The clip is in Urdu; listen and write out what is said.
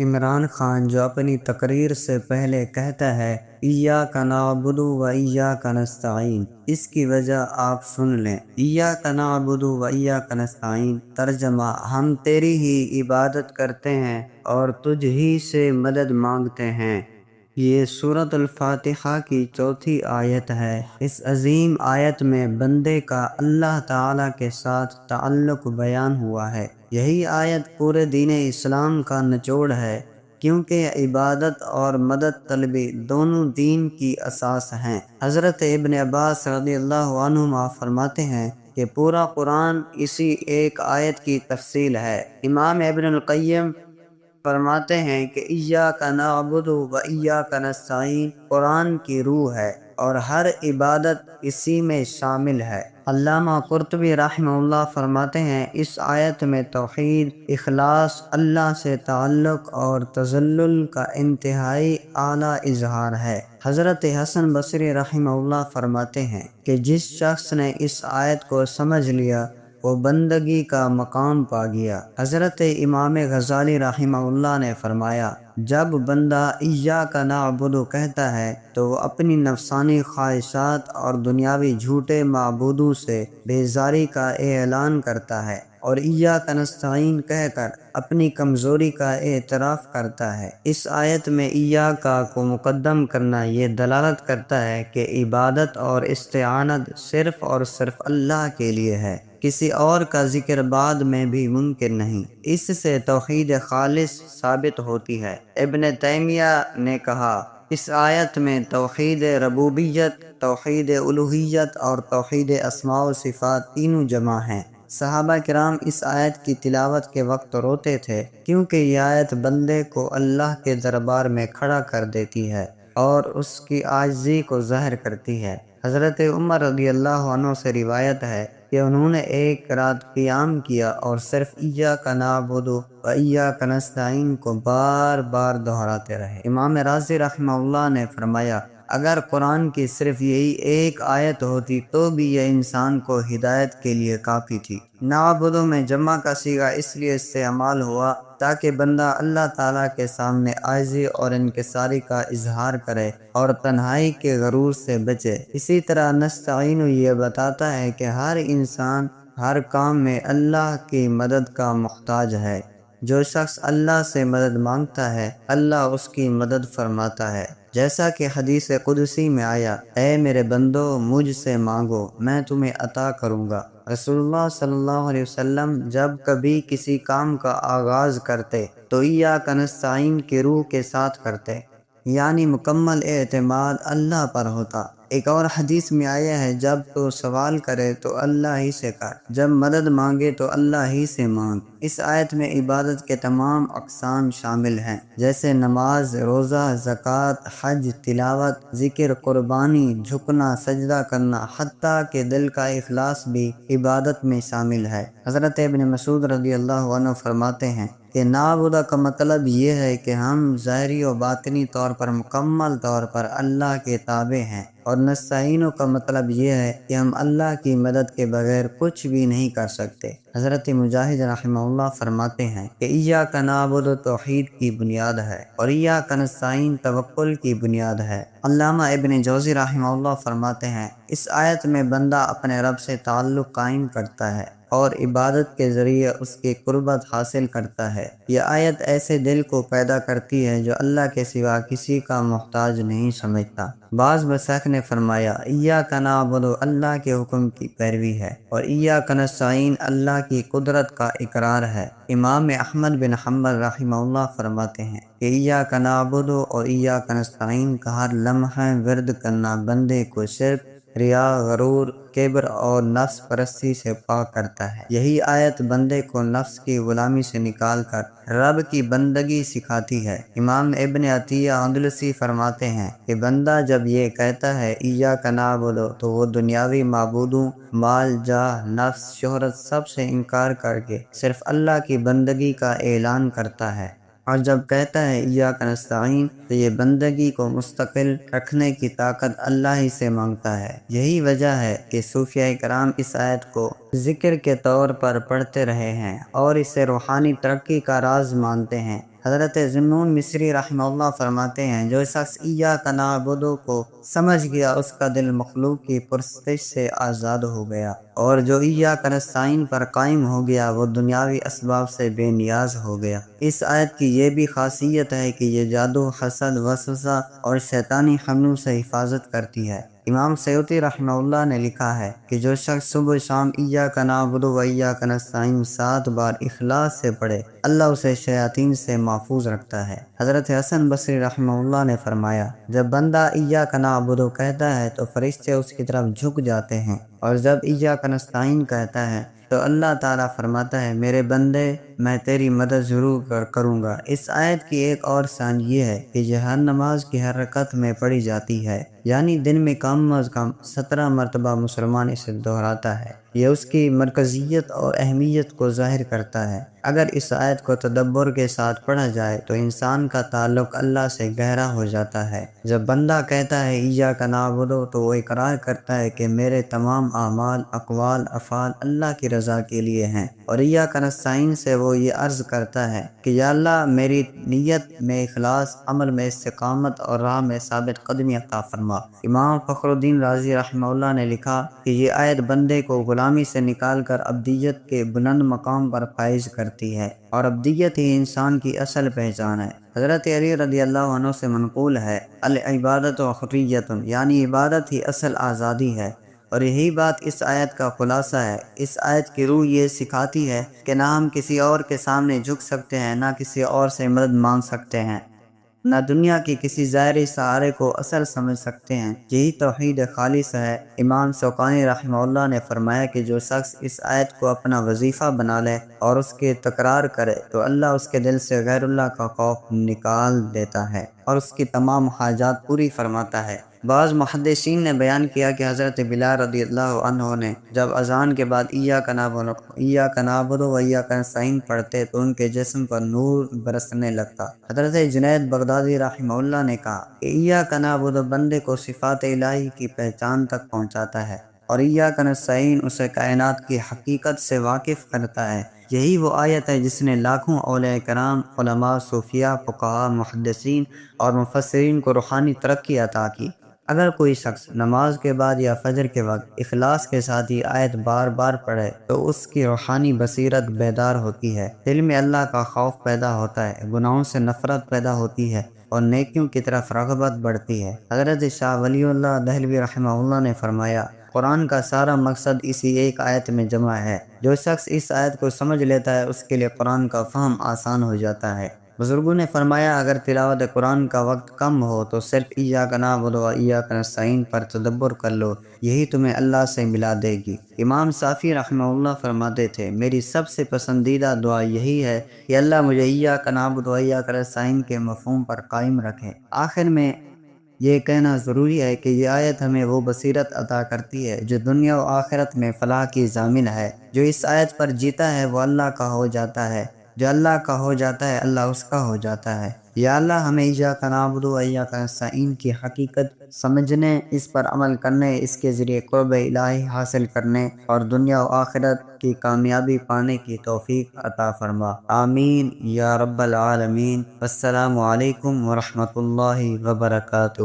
عمران خان جو اپنی تقریر سے پہلے کہتا ہے ایاک نعبد و ایاک نستعین، اس کی وجہ آپ سن لیں۔ ایاک نعبد و ایاک نستعین ترجمہ: ہم تیری ہی عبادت کرتے ہیں اور تجھ ہی سے مدد مانگتے ہیں۔ یہ سورۃ الفاتحہ کی چوتھی آیت ہے۔ اس عظیم آیت میں بندے کا اللہ تعالیٰ کے ساتھ تعلق بیان ہوا ہے۔ یہی آیت پورے دین اسلام کا نچوڑ ہے، کیونکہ عبادت اور مدد طلبی دونوں دین کی اساس ہیں۔ حضرت ابن عباس رضی اللہ عنہما فرماتے ہیں کہ پورا قرآن اسی ایک آیت کی تفصیل ہے۔ امام ابن القیم فرماتے ہیں کہ ایاک نعبد و ایاک نستعین قرآن کی روح ہے اور ہر عبادت اسی میں شامل ہے۔ علامہ قرطبی رحمہ اللہ فرماتے ہیں اس آیت میں توحید، اخلاص، اللہ سے تعلق اور تذلل کا انتہائی اعلیٰ اظہار ہے۔ حضرت حسن بصری رحمہ اللہ فرماتے ہیں کہ جس شخص نے اس آیت کو سمجھ لیا وہ بندگی کا مقام پا گیا۔ حضرت امام غزالی رحمہ اللہ نے فرمایا جب بندہ ایاک نعبد کہتا ہے تو وہ اپنی نفسانی خواہشات اور دنیاوی جھوٹے معبودوں سے بیزاری کا اعلان کرتا ہے، اور ایاک نستعین کہہ کر اپنی کمزوری کا اعتراف کرتا ہے۔ اس آیت میں ایاک کو مقدم کرنا یہ دلالت کرتا ہے کہ عبادت اور استعانت صرف اور صرف اللہ کے لیے ہے، کسی اور کا ذکر بعد میں بھی ممکن نہیں۔ اس سے توحید خالص ثابت ہوتی ہے۔ ابن تیمیہ نے کہا اس آیت میں توحید ربوبیت، توحید الوہیت اور توحید اسماء و صفات تینوں جمع ہیں۔ صحابہ کرام اس آیت کی تلاوت کے وقت روتے تھے، کیونکہ یہ آیت بندے کو اللہ کے دربار میں کھڑا کر دیتی ہے اور اس کی عاجزی کو ظاہر کرتی ہے۔ حضرت عمر رضی اللہ عنہ سے روایت ہے کہ انہوں نے ایک رات قیام کیا اور صرف ایاک نعبد و ایاک نستعین کو بار بار دہراتے رہے۔ امام رازی رحمہ اللہ نے فرمایا اگر قرآن کی صرف یہی ایک آیت ہوتی تو بھی یہ انسان کو ہدایت کے لیے کافی تھی۔ نعبد میں جمع کا صیغہ اس لیے استعمال ہوا تاکہ بندہ اللہ تعالیٰ کے سامنے عاجزی اور انکساری کا اظہار کرے اور تنہائی کے غرور سے بچے۔ اسی طرح نستعین یہ بتاتا ہے کہ ہر انسان ہر کام میں اللہ کی مدد کا محتاج ہے۔ جو شخص اللہ سے مدد مانگتا ہے اللہ اس کی مدد فرماتا ہے، جیسا کہ حدیث قدسی میں آیا اے میرے بندو مجھ سے مانگو میں تمہیں عطا کروں گا۔ رسول اللہ صلی اللہ علیہ وسلم جب کبھی کسی کام کا آغاز کرتے تو ایاک نستعین کی روح کے ساتھ کرتے، یعنی مکمل اعتماد اللہ پر ہوتا۔ ایک اور حدیث میں آیا ہے جب تو سوال کرے تو اللہ ہی سے کر، جب مدد مانگے تو اللہ ہی سے مانگ۔ اس آیت میں عبادت کے تمام اقسام شامل ہیں، جیسے نماز، روزہ، زکوٰۃ، حج، تلاوت، ذکر، قربانی، جھکنا، سجدہ کرنا، حتیٰ کہ دل کا اخلاص بھی عبادت میں شامل ہے۔ حضرت ابن مسعود رضی اللہ عنہ فرماتے ہیں کہ نعبد کا مطلب یہ ہے کہ ہم ظاہری و باطنی طور پر مکمل طور پر اللہ کے تابع ہیں، اور نستعین کا مطلب یہ ہے کہ ہم اللہ کی مدد کے بغیر کچھ بھی نہیں کر سکتے۔ حضرت مجاہد رحمہ اللہ فرماتے ہیں کہ ایاک نعبد توحید کی بنیاد ہے اور ایاک نستعین توکل کی بنیاد ہے۔ علامہ ابن جوزی رحمہ اللہ فرماتے ہیں اس آیت میں بندہ اپنے رب سے تعلق قائم کرتا ہے اور عبادت کے ذریعے اس کی قربت حاصل کرتا ہے۔ یہ آیت ایسے دل کو پیدا کرتی ہے جو اللہ کے سوا کسی کا محتاج نہیں سمجھتا۔ بعض مشائخ نے فرمایا ایاک نعبد اللہ کے حکم کی پیروی ہے اور ایاک نستعین اللہ کی قدرت کا اقرار ہے۔ امام احمد بن حنبل رحمہ اللہ فرماتے ہیں کہ ایاک نعبد اور ایاک نستعین کا ہر لمحہ ورد کرنا بندے کو شرک، ریا، غرور، کبر اور نفس پرستی سے پاک کرتا ہے۔ یہی آیت بندے کو نفس کی غلامی سے نکال کر رب کی بندگی سکھاتی ہے۔ امام ابن عطیہ اندلسی فرماتے ہیں کہ بندہ جب یہ کہتا ہے ایاک نعبد تو وہ دنیاوی معبودوں، مال، جاہ، نفس، شہرت سب سے انکار کر کے صرف اللہ کی بندگی کا اعلان کرتا ہے، اور جب کہتا ہے ایاک نستعین تو یہ بندگی کو مستقل رکھنے کی طاقت اللہ ہی سے مانگتا ہے۔ یہی وجہ ہے کہ صوفیاء کرام اس آیت کو ذکر کے طور پر پڑھتے رہے ہیں اور اسے روحانی ترقی کا راز مانتے ہیں۔ حضرت ذنون مصری رحمہ اللہ فرماتے ہیں جو شخص ایاک نعبد کو سمجھ گیا اس کا دل مخلوق کی پرستش سے آزاد ہو گیا، اور جو ایاک نستعین پر قائم ہو گیا وہ دنیاوی اسباب سے بے نیاز ہو گیا۔ اس آیت کی یہ بھی خاصیت ہے کہ یہ جادو، حسد، وسوسہ اور شیطانی حملوں سے حفاظت کرتی ہے۔ امام سیوطی رحمہ اللہ نے لکھا ہے کہ جو شخص صبح شام ایاک نعبد و ایاک نستعین 7 بار اخلاص سے پڑھے، اللہ اسے شیاطین سے محفوظ رکھتا ہے۔ حضرت حسن بصری رحمہ اللہ نے فرمایا جب بندہ ایاک نعبد کہتا ہے تو فرشتے اس کی طرف جھک جاتے ہیں، اور جب ایاک نستعین کہتا ہے تو اللہ تعالیٰ فرماتا ہے میرے بندے میں تیری مدد ضرور کروں گا۔ اس آیت کی ایک اور شان یہ ہے کہ یہ ہر نماز کی ہر رکعت میں پڑھی جاتی ہے، یعنی دن میں کم از کم 17 مرتبہ مسلمان اسے دہراتا ہے۔ یہ اس کی مرکزیت اور اہمیت کو ظاہر کرتا ہے۔ اگر اس آیت کو تدبر کے ساتھ پڑھا جائے تو انسان کا تعلق اللہ سے گہرا ہو جاتا ہے۔ جب بندہ کہتا ہے ایاک نعبد تو وہ اقرار کرتا ہے کہ میرے تمام اعمال، اقوال، افعال اللہ کی رضا کے لیے ہیں، اور ایاک نستعین سے وہ یہ عرض کرتا ہے کہ یا اللہ میری نیت میں اخلاص، عمل میں استقامت اور راہ میں ثابت قدمی عطا فرما۔ امام فخر الدین رازی رحمہ اللہ نے لکھا کہ یہ آیت بندے کو غلامی سے نکال کر عبدیت کے بلند مقام پر فائز کرتی ہے، اور عبدیت ہی انسان کی اصل پہچان ہے۔ حضرت علی رضی اللہ عنہ سے منقول ہے العبادت و حریت، یعنی عبادت ہی اصل آزادی ہے، اور یہی بات اس آیت کا خلاصہ ہے۔ اس آیت کی روح یہ سکھاتی ہے کہ نہ ہم کسی اور کے سامنے جھک سکتے ہیں، نہ کسی اور سے مدد مانگ سکتے ہیں، نہ دنیا کی کسی ظاہری سہارے کو اصل سمجھ سکتے ہیں۔ یہی توحید خالص ہے۔ امام شوکانی رحمہ اللہ نے فرمایا کہ جو شخص اس آیت کو اپنا وظیفہ بنا لے اور اس کے تکرار کرے تو اللہ اس کے دل سے غیر اللہ کا خوف نکال دیتا ہے اور اس کی تمام حاجات پوری فرماتا ہے۔ بعض محدثین نے بیان کیا کہ حضرت بلال رضی اللہ عنہ نے جب اذان کے بعد ایاک نعبد و ایاک نستعین پڑھتے تو ان کے جسم پر نور برسنے لگتا۔ حضرت جنید بغدادی رحمہ اللہ نے کہا کہ ایاک نعبد بندے کو صفات الہی کی پہچان تک پہنچاتا ہے، اور ایاک نستعین اسے کائنات کی حقیقت سے واقف کرتا ہے۔ یہی وہ آیت ہے جس نے لاکھوں اولیاء کرام، علماء، صوفیاء، فقہاء، محدثین اور مفسرین کو روحانی ترقی عطا کی۔ اگر کوئی شخص نماز کے بعد یا فجر کے وقت اخلاص کے ساتھ یہ آیت بار بار پڑھے تو اس کی روحانی بصیرت بیدار ہوتی ہے، دل میں اللہ کا خوف پیدا ہوتا ہے، گناہوں سے نفرت پیدا ہوتی ہے اور نیکیوں کی طرف رغبت بڑھتی ہے۔ حضرت شاہ ولی اللہ دہلوی رحمہ اللہ نے فرمایا قرآن کا سارا مقصد اسی ایک آیت میں جمع ہے۔ جو شخص اس آیت کو سمجھ لیتا ہے اس کے لیے قرآن کا فہم آسان ہو جاتا ہے۔ بزرگوں نے فرمایا اگر تلاوت قرآن کا وقت کم ہو تو صرف ایاک نعبد و ایاک نستعین پر تدبر کر لو، یہی تمہیں اللہ سے ملا دے گی۔ امام صافی رحمہ اللہ فرماتے تھے میری سب سے پسندیدہ دعا یہی ہے کہ اللہ مجھے ایاک نعبد و ایاک نستعین کے مفہوم پر قائم رکھے۔ آخر میں یہ کہنا ضروری ہے کہ یہ آیت ہمیں وہ بصیرت عطا کرتی ہے جو دنیا و آخرت میں فلاح کی ضامن ہے۔ جو اس آیت پر جیتا ہے وہ اللہ کا ہو جاتا ہے، جو اللہ کا ہو جاتا ہے اللہ اس کا ہو جاتا ہے۔ یا اللہ ہمیں ایاک نعبد و ایاک نستعین کی حقیقت سمجھنے، اس پر عمل کرنے، اس کے ذریعے قرب الہی حاصل کرنے اور دنیا و آخرت کی کامیابی پانے کی توفیق عطا فرما۔ آمین یا رب العالمین۔ السلام علیکم ورحمۃ اللہ وبرکاتہ۔